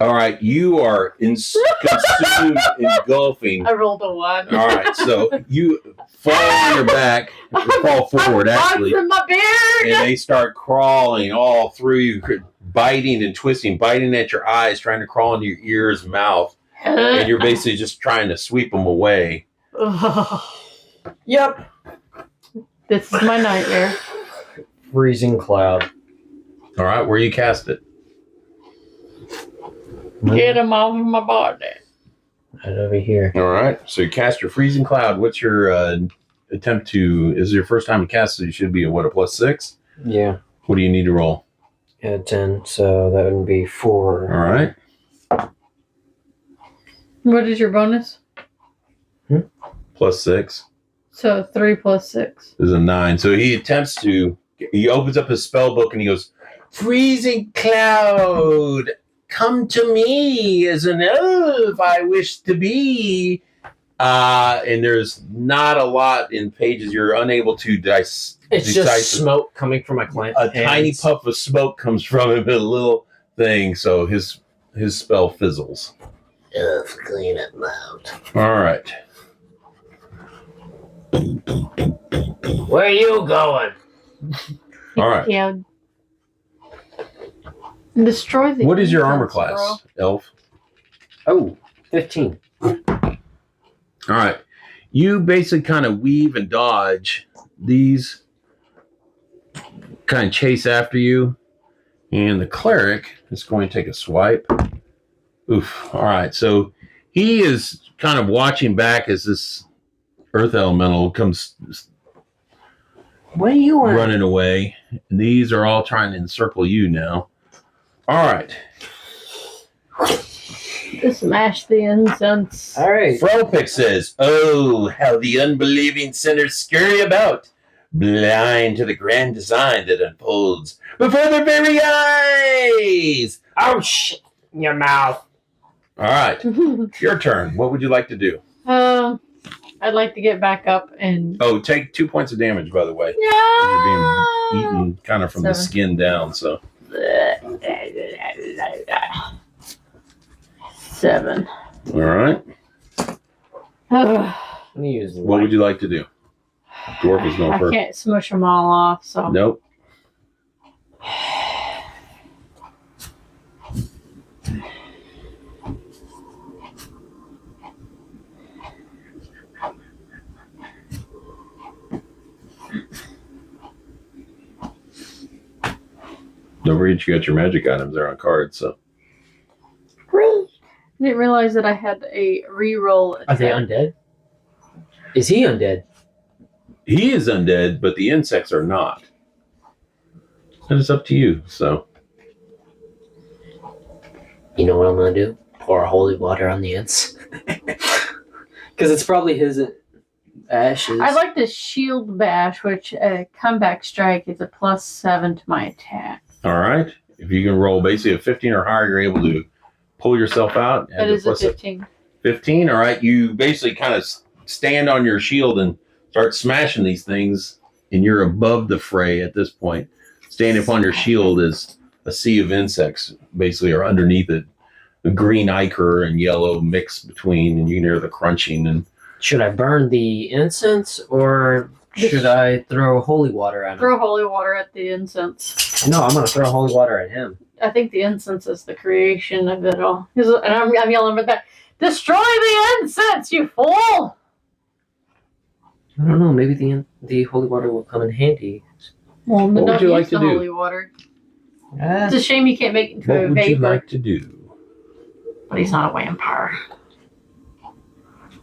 All right, you are consumed, engulfing. I rolled a 1. All right, so you fall on your back, you fall forward actually, From my beard! and they start crawling all through you, biting and twisting, biting at your eyes, trying to crawl into your ears, mouth, and you're basically just trying to sweep them away. Yep. This is my nightmare. Freezing cloud. All right, where you cast it? Get them off of my body. Right over here. All right, so you cast your freezing cloud. What's your attempt to? Is it your first time to cast it? You should be a +6. Yeah. What do you need to roll? 10, so that would be 4. All right. What is your bonus? +6 So 3 + 6. is a 9. So he attempts to. He opens up his spell book and he goes, "Freezing cloud, come to me as an elf I wish to be." And there's not a lot in pages. You're unable to It's just smoke coming from my client. A tiny puff of smoke comes from him, a little thing. So his spell fizzles. Elf, clean it out. All right. Where are you going? All right. Yeah. Destroy the. What is your armor incense, class, elf? Oh, 15. All right. You basically kind of weave and dodge. These kind of chase after you. And the cleric is going to take a swipe. Oof. All right. So he is kind of watching back as this earth elemental comes What are you on? running away. And these are all trying to encircle you now. All right. Smash the incense. All right. Frelpick says, "Oh, how the unbelieving sinners scurry about, blind to the grand design that unfolds before their very eyes." Oh, shit. Your mouth. All right. Your turn. What would you like to do? I'd like to get back up and. Oh, take 2 points of damage, by the way. No! You're being eaten kind of from the 7. skin down, so. 7. All right. Let me use the What would you like to do? Dwarf is going I first. can't smush them all off, so. Nope. Don't forget you got your magic items there on cards, so. I didn't realize that I had a reroll. Are they undead? Is he undead? He is undead, but the insects are not. And it's up to you, so. You know what I'm going to do? Pour holy water on the ends. Because it's probably his ashes. I like the shield bash, which comeback strike is a +7 to my attack. All right. If you can roll basically a 15 or higher, you're able to pull yourself out. That is a 15. 15. All right. You basically kind of stand on your shield and start smashing these things, and you're above the fray at this point. Standing upon your shield is a sea of insects, basically, or underneath it. The green ichor and yellow mix between, and you can hear the crunching. And should I burn the incense or should I throw holy water at him? Throw holy water at the incense. No, I'm going to throw holy water at him. I think the incense is the creation of it all. And I'm yelling at that. Destroy the incense, you fool! I don't know. Maybe the holy water will come in handy. Well, What would don't you use like to the do? holy water. It's a shame you can't make it into what a would vapor. you like to do? But he's not a vampire.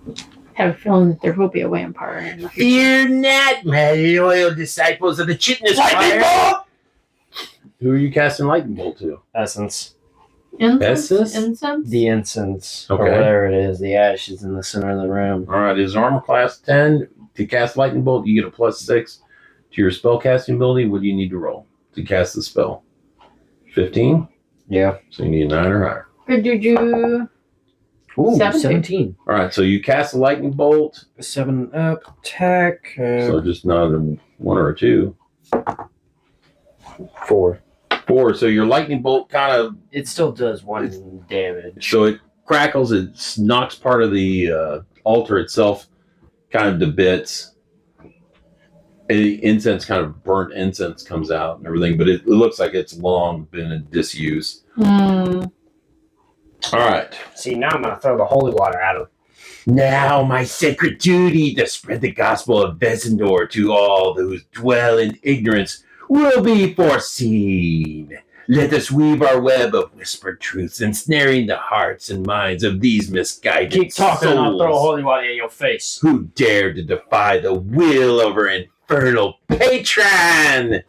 I have a feeling that there will be a vampire in the future. Fear not, my loyal disciples of the Chitness Fire. Who are you casting lightning bolt to? Essence. Incense? Essus? Incense? The incense. Okay. Or whatever it is. The ashes in the center of the room. All right, his armor class 10. To cast lightning bolt, you get a +6 to your spell casting ability. What do you need to roll to cast the spell? 15? Yeah. So you need a 9 or higher. Good juju. Ooh, 17. 17. All right, so you cast the lightning bolt. 7 up. Attack. So just not a 1 or a 2. 4. 4. So your lightning bolt kind of, It still does 1 damage. so it crackles, it knocks part of the altar itself kind of to bits. the incense, kind of burnt incense, comes out and everything, but it looks like it's long been in disuse. Mm. All right. See, now I'm gonna throw the holy water at him. Now my sacred duty to spread the gospel of Vezendor to all those dwell in ignorance will be foreseen. Let us weave our web of whispered truths, ensnaring the hearts and minds of these misguided Keep talking, and I'll throw souls holy water at your face. who dare to defy the will of our infernal patron.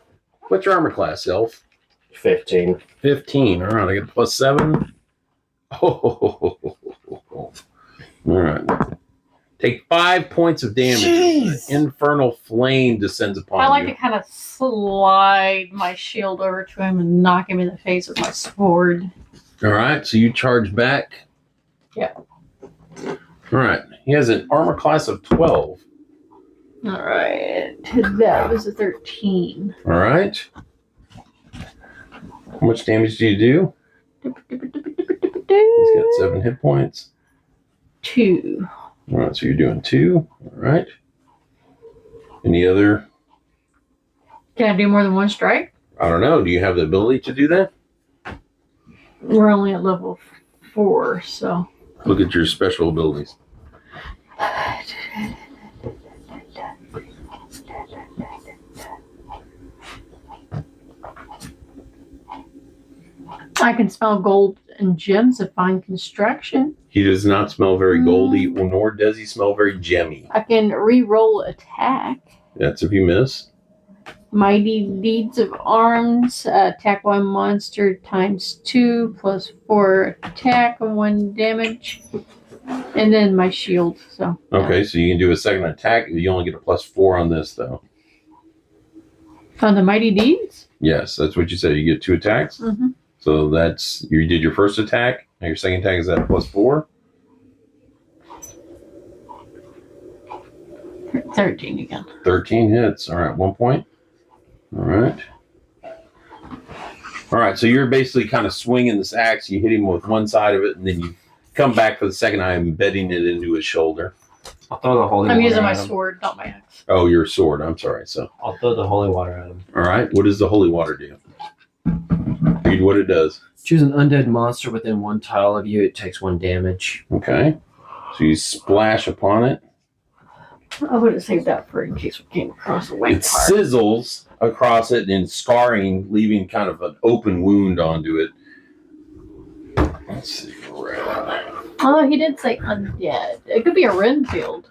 What's your armor class, Elf? 15. 15. All right, I get +7. Oh. All right. Take 5 points of damage. Jeez. An infernal flame descends upon I like you. to kind of slide my shield over to him and knock him in the face with my sword. All right, so you charge back. Yeah. All right. He has an armor class of 12. All right. That was a 13. All right. How much damage do you do? He's got 7 hit points. 2. All right, so you're doing 2. All right. Any other? Can I do more than one strike? I don't know. Do you have the ability to do that? We're only at level 4, so. Look at your special abilities. I can smell gold and gems of fine construction. He does not smell very goldy, nor does he smell very gemmy. I can re-roll attack. That's if you miss. Mighty Deeds of Arms. Attack one monster times 2 plus 4 attack, 1 damage. And then my shield. So Okay, so you can do a second attack. You only get a +4 on this, though. On the Mighty Deeds? Yes, that's what you said. You get 2 attacks. Mm-hmm. So that's, you did your first attack. Now your second attack is at +4. 13 again. 13 hits. All right, 1 point. All right. All right, so you're basically kind of swinging this axe. You hit him with one side of it, and then you come back for the second time, embedding it into his shoulder. I'll throw the holy water I'm using my at him. sword, not my axe. Oh, your sword. I'm sorry. So, I'll throw the holy water at him. all right. What does the holy water do? Read what it does. Choose an undead monster within 1 tile of you. It takes 1 damage. Okay. So you splash upon it. I would have saved that for in case we came across a white It part. sizzles across it and scarring, leaving kind of an open wound onto it. Let's see. Right. Oh, he did say undead. It could be a Renfield.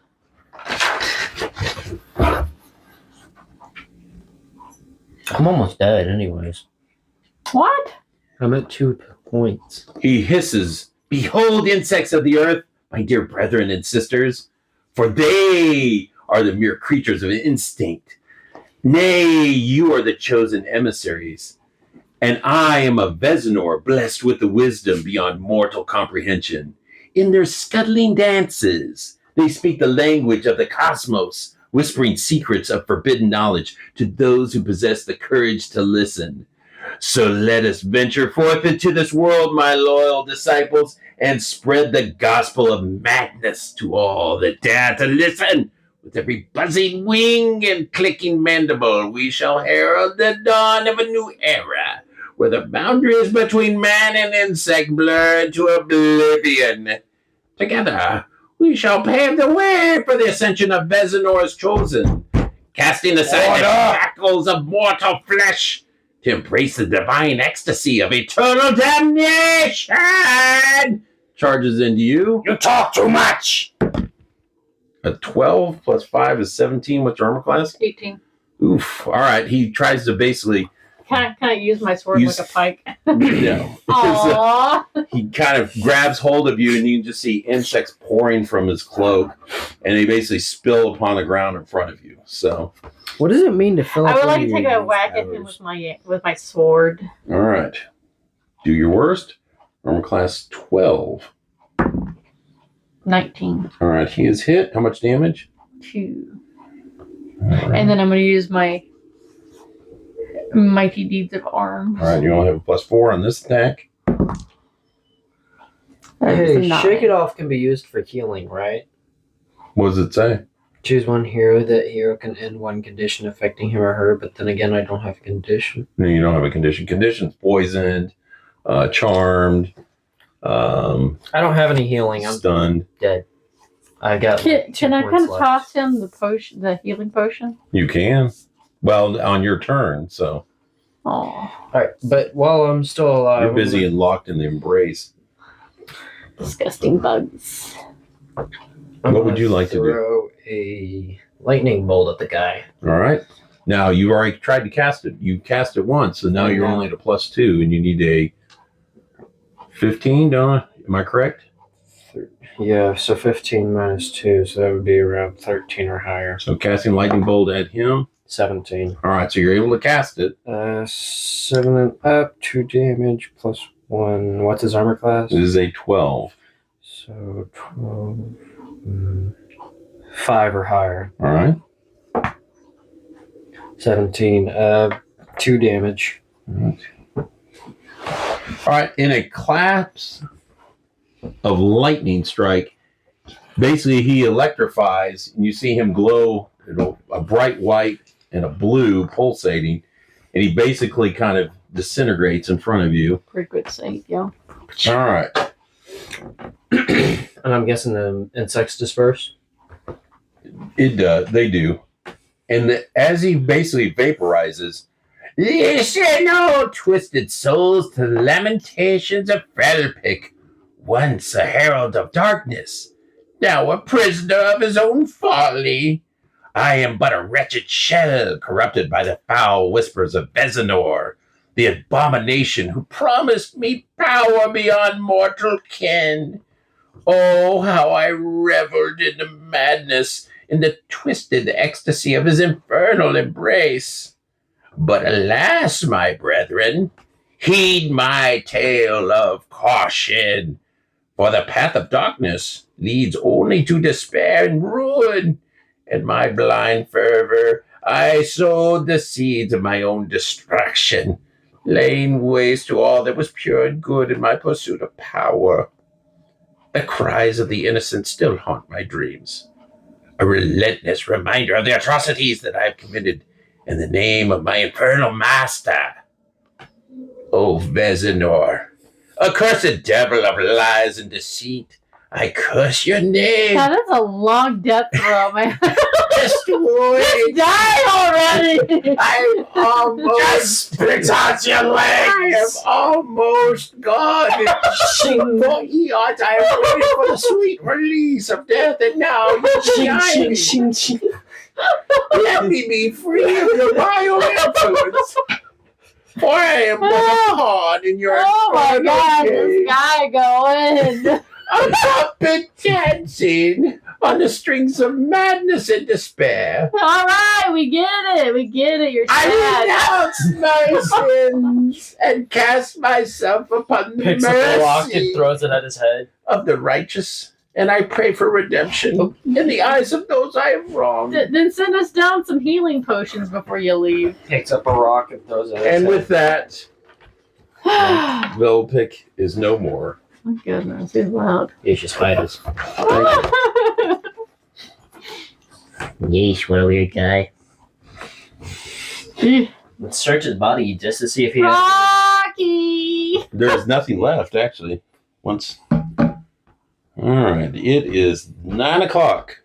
I'm almost dead anyways. What? I'm at 2 points. He hisses, "Behold, insects of the earth, my dear brethren and sisters, for they are the mere creatures of instinct. Nay, you are the chosen emissaries, and I am a Vezendor blessed with the wisdom beyond mortal comprehension. In their scuttling dances, they speak the language of the cosmos, whispering secrets of forbidden knowledge to those who possess the courage to listen. So let us venture forth into this world, my loyal disciples, and spread the gospel of madness to all that dare to listen. With every buzzing wing and clicking mandible, we shall herald the dawn of a new era, where the boundaries between man and insect blur into oblivion. Together, we shall pave the way for the ascension of Vezendor's chosen, casting aside the shackles of mortal flesh to embrace the divine ecstasy of eternal damnation. Charges into you. You talk too much! A 12 plus 5 is 17. What's your armor class? 18. Oof. All right. He tries to basically, Can I use my sword Use- like a pike? no. Aww. He kind of grabs hold of you, and you can just see insects pouring from his cloak, and they basically spill upon the ground in front of you. So, What does it mean to fill I up would one like of to take your a whack at him hours? with my sword. all right. Do your worst. Armor class 12. 19. All right. He is hit. How much damage? 2. All right. And then I'm going to use my Mighty Deeds of Arms. All right. You only have a +4 on this attack. That is a Hey, 9. shake it off can be used for healing, right? What does it say? Choose one hero. That hero can end one condition affecting him or her, but then again, I don't have a condition. No, you don't have a condition. Condition's poisoned, charmed, I don't have any healing. I'm stunned. dead. I got. Can I kind of toss him the potion, the healing potion? You can. Well, on your turn, so. Oh, All right, but while I'm still alive, You're busy and locked in the embrace. disgusting bugs. What would you like to do? Throw a lightning bolt at the guy. All right. Now, you already tried to cast it. You cast it once, so now you're only at a +2, and you need a 15, don't I? Am I correct? Yeah, so 15 minus 2, so that would be around 13 or higher. So casting lightning bolt at him. 17. All right, so you're able to cast it. 7 and up, 2 damage, plus 1. What's his armor class? It is a 12. So 12. 5 or higher. All right. 17. 2 damage. All right. In a collapse of lightning strike, basically he electrifies, and you see him glow, a bright white and a blue pulsating, and he basically kind of disintegrates in front of you. Pretty good save, yeah. All right. And I'm guessing the insects disperse? It does. They do. And as he basically vaporizes, listen, oh twisted souls, to the lamentations of Frelpick, once a herald of darkness, now a prisoner of his own folly. I am but a wretched shell, corrupted by the foul whispers of Vezinor, the abomination who promised me power beyond mortal ken. Oh, how I reveled in the madness, in the twisted ecstasy of his infernal embrace. But alas, my brethren, heed my tale of caution, for the path of darkness leads only to despair and ruin. In my blind fervor, I sowed the seeds of my own destruction, laying waste to all that was pure and good in my pursuit of power. The cries of the innocent still haunt my dreams, a relentless reminder of the atrocities that I have committed in the name of my infernal master. O Vezinor, accursed devil of lies and deceit, I curse your name. God, that's a long death throw, man. Just wait. Die already! I'm almost. Just spit out your legs. I am almost gone. For eons, I have waited for the sweet release of death, and now you deny me. Let me be free of your vile influence. For I am but a pawn in your Oh my God, game. this guy going. A puppet dancing on the strings of madness and despair. All right, we get it. We get it. You're sad. I renounce my sins and cast myself upon the Picks up the rock and mercy throws it at his head. of the righteous, and I pray for redemption in the eyes of those I have wronged. Then send us down some healing potions before you leave. Picks up a rock and throws it at his And head. with that, Oh Velpick is no more. my goodness, he's loud. Vicious spiders. Yeesh, what a weird guy. Let's search his body just to see if he has... Rocky! There's nothing left, actually. Once. All right, it is 9 o'clock.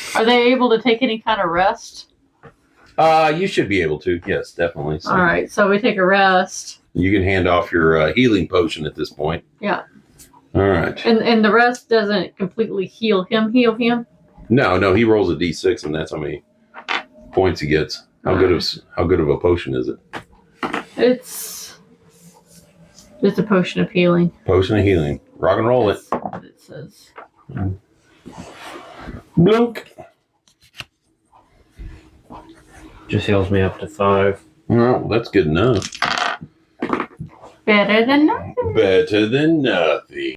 Are they able to take any kind of rest? You should be able to. Yes, definitely. So All right, so we take a rest. you can hand off your healing potion at this point. Yeah. All right. And the rest doesn't completely heal him. No, he rolls a d6, and that's how many points he gets. How good of a potion is it? It's a potion of healing. Potion of healing. Rock and roll it. That's what it says. Blunk. Just heals me up to 5. Well, that's good enough. Better than nothing. Better than nothing.